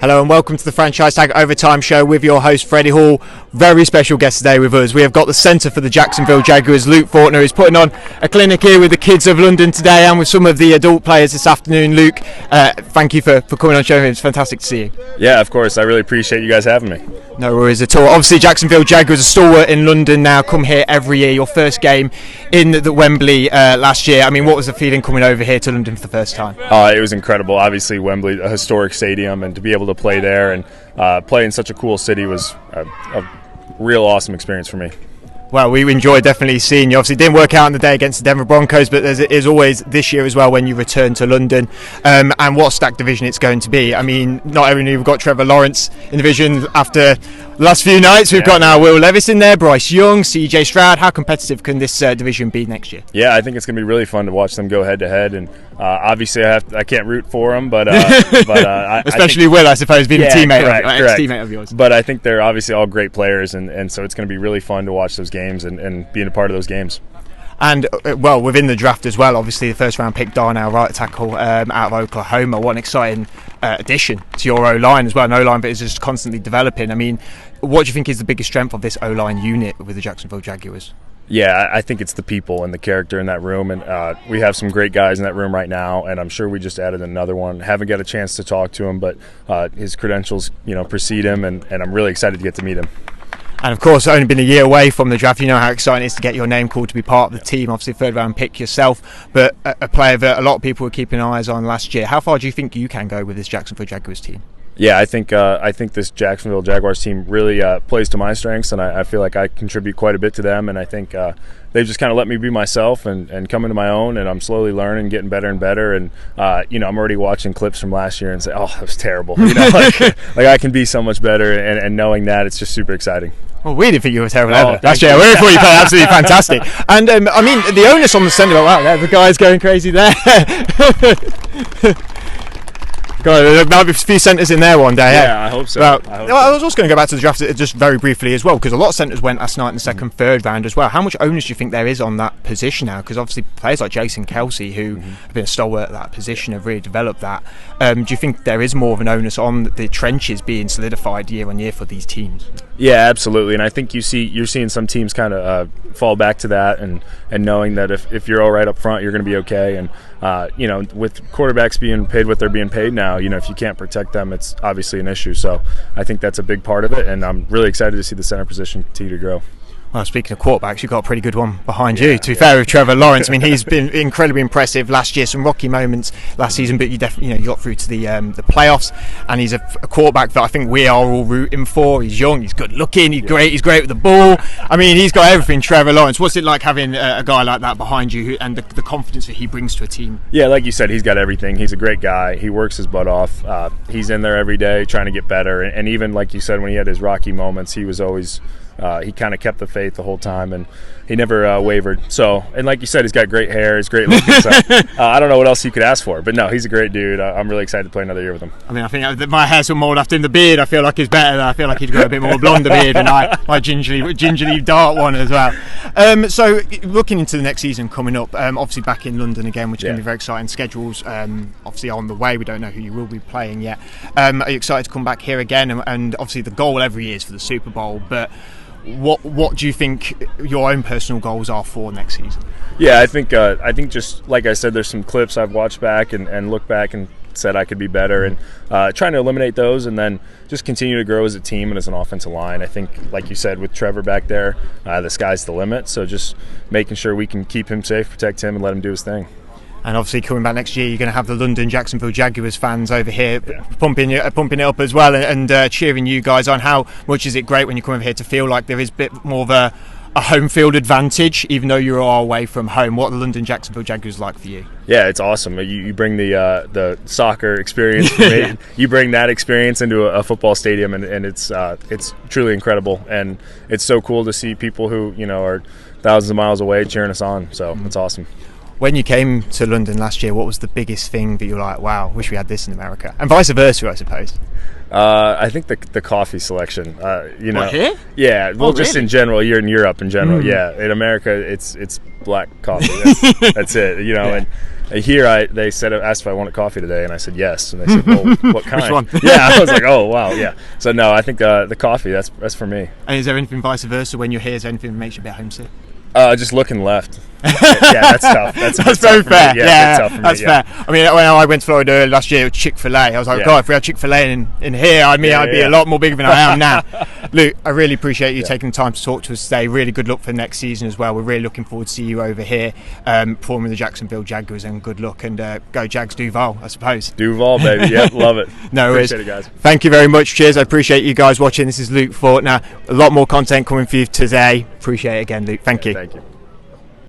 Hello and welcome to the Franchise Tag Overtime Show with your host Freddie Hall. Very special guest today with us. We have got the centre for the Jacksonville Jaguars, Luke Fortner, who's putting on a clinic here with the kids of London today and with some of the adult players this afternoon. Luke, thank you for coming on the show. It's fantastic to see you. Yeah, of course. I really appreciate you guys having me. No worries at all. Obviously, Jacksonville Jaguars are stalwart in London now, come here every year. Your first game in the Wembley last year. I mean, what was the feeling coming over here to London for the first time? It was incredible. Obviously, Wembley, a historic stadium, and to be able to play there and play in such a cool city was a real awesome experience for me. Well, we enjoyed definitely seeing you. Obviously, it didn't work out on the day against the Denver Broncos, but there is always this year as well when you return to London. And what stacked division it's going to be. I mean, not only we've got Trevor Lawrence in the division after the last few nights, we've got now Will Levis in there, Bryce Young, CJ Stroud. How competitive can this division be next year? Yeah, I think it's going to be really fun to watch them go head to head. And obviously, I can't root for them, but especially I think, Will, I suppose, being a ex-teammate of yours. But I think they're obviously all great players, and so it's going to be really fun to watch those games and being a part of those games. And, well, within the draft as well, obviously the first round pick, Darnell, right tackle out of Oklahoma. What an exciting addition to your O-line as well. An O-line that is just constantly developing. I mean, what do you think is the biggest strength of this O-line unit with the Jacksonville Jaguars? Yeah, I think it's the people and the character in that room, and we have some great guys in that room right now, and I'm sure we just added another one. Haven't got a chance to talk to him, but his credentials, precede him, and I'm really excited to get to meet him. And of course, only been a year away from the draft. You know how exciting it is to get your name called to be part of the team. Obviously, third round pick yourself, but a player that a lot of people were keeping eyes on last year. How far do you think you can go with this Jacksonville Jaguars team? Yeah, I think this Jacksonville Jaguars team really plays to my strengths, and I feel like I contribute quite a bit to them. And I think they've just kind of let me be myself and come into my own. And I'm slowly learning, getting better and better. And I'm already watching clips from last year and say, "Oh, that was terrible." Like I can be so much better. And knowing that, it's just super exciting. Well, we didn't think you were terrible ever. Last year, we thought you played absolutely fantastic. And I mean, the onus on the centre. Wow, the guy's going crazy there. There might be a few centres in there one day. Yeah, I hope so. Well, I was also going to go back to the draft just very briefly as well, because a lot of centres went last night in the second, third round as well. How much onus do you think there is on that position now? Because obviously players like Jason Kelsey, who have been a stalwart at that position, have really developed that. Do you think there is more of an onus on the trenches being solidified year on year for these teams? Yeah, absolutely. And I think you're seeing some teams kind of fall back to that and knowing that if you're all right up front, you're going to be okay. And with quarterbacks being paid what they're being paid now, if you can't protect them, it's obviously an issue. So I think that's a big part of it, and I'm really excited to see the center position continue to grow. Well, speaking of quarterbacks, you've got a pretty good one behind you. To be fair with Trevor Lawrence, I mean, he's been incredibly impressive last year. Some rocky moments last season, but you definitely, you got through to the playoffs, and he's a quarterback that I think we are all rooting for. He's young, he's good looking, he's great with the ball. I mean, he's got everything. Trevor Lawrence. What's it like having a guy like that behind you, and the confidence that he brings to a team? Yeah, like you said, he's got everything. He's a great guy. He works his butt off. He's in there every day trying to get better, and even like you said, when he had his rocky moments, he was always. He kind of kept the faith the whole time, and he never wavered. So, and like you said, he's got great hair, he's great looking. So, I don't know what else you could ask for, but no, he's a great dude. I'm really excited to play another year with him. I mean, I think my hair's some mold after in the beard. I feel like he's better. I feel like he's got a bit more blonde beard than my gingerly dark one as well. So, looking into the next season coming up, obviously back in London again, which is going to be very exciting. Schedules obviously on the way. We don't know who you will be playing yet. Are you excited to come back here again? And obviously the goal every year is for the Super Bowl, but what do you think your own personal goals are for next season? Yeah, I think just like I said, there's some clips I've watched back and looked back and said I could be better, and trying to eliminate those, and then just continue to grow as a team and as an offensive line. I think, like you said, with Trevor back there, the sky's the limit. So just making sure we can keep him safe, protect him, and let him do his thing. And obviously coming back next year, you're going to have the London Jacksonville Jaguars fans over here pumping it up as well, and cheering you guys on. How much is it great when you come over here to feel like there is a bit more of a home field advantage, even though you're all away from home? What are the London Jacksonville Jaguars like for you? Yeah, it's awesome. You bring the soccer experience for me. You bring that experience into a football stadium, and it's truly incredible. And it's so cool to see people who are thousands of miles away cheering us on. So it's awesome. When you came to London last year, what was the biggest thing that you were like, wow, wish we had this in America? And vice versa, I suppose. I think the coffee selection. What, here? Yeah, well, just really? in general, you're in Europe in general. Yeah, in America, it's black coffee. That's it. And Here, they asked if I wanted coffee today, and I said yes. And they said, "Well, what kind?" Which one? Yeah, I was like, "Oh, wow, yeah." So no, I think the coffee that's for me. And is there anything vice versa when you're here? Is there anything that makes you a bit homesick? Just looking left. Yeah, that's tough. That's very fair. Yeah, tough for me, that's fair. I mean, when I went to Florida earlier last year, it was Chick-fil-A. I was like, God, if we had Chick-fil-A in here, I'd be a lot more bigger than I am now. Luke, I really appreciate you taking the time to talk to us today. Really good luck for the next season as well. We're really looking forward to see you over here performing the Jacksonville Jaguars, and good luck, and go Jags Duval, I suppose. Duval, baby. Yep, love it. No worries. Appreciate it, guys. Thank you very much. Cheers. I appreciate you guys watching. This is Luke Fortner. A lot more content coming for you today. Appreciate it again, Luke. Thank you. Thank you.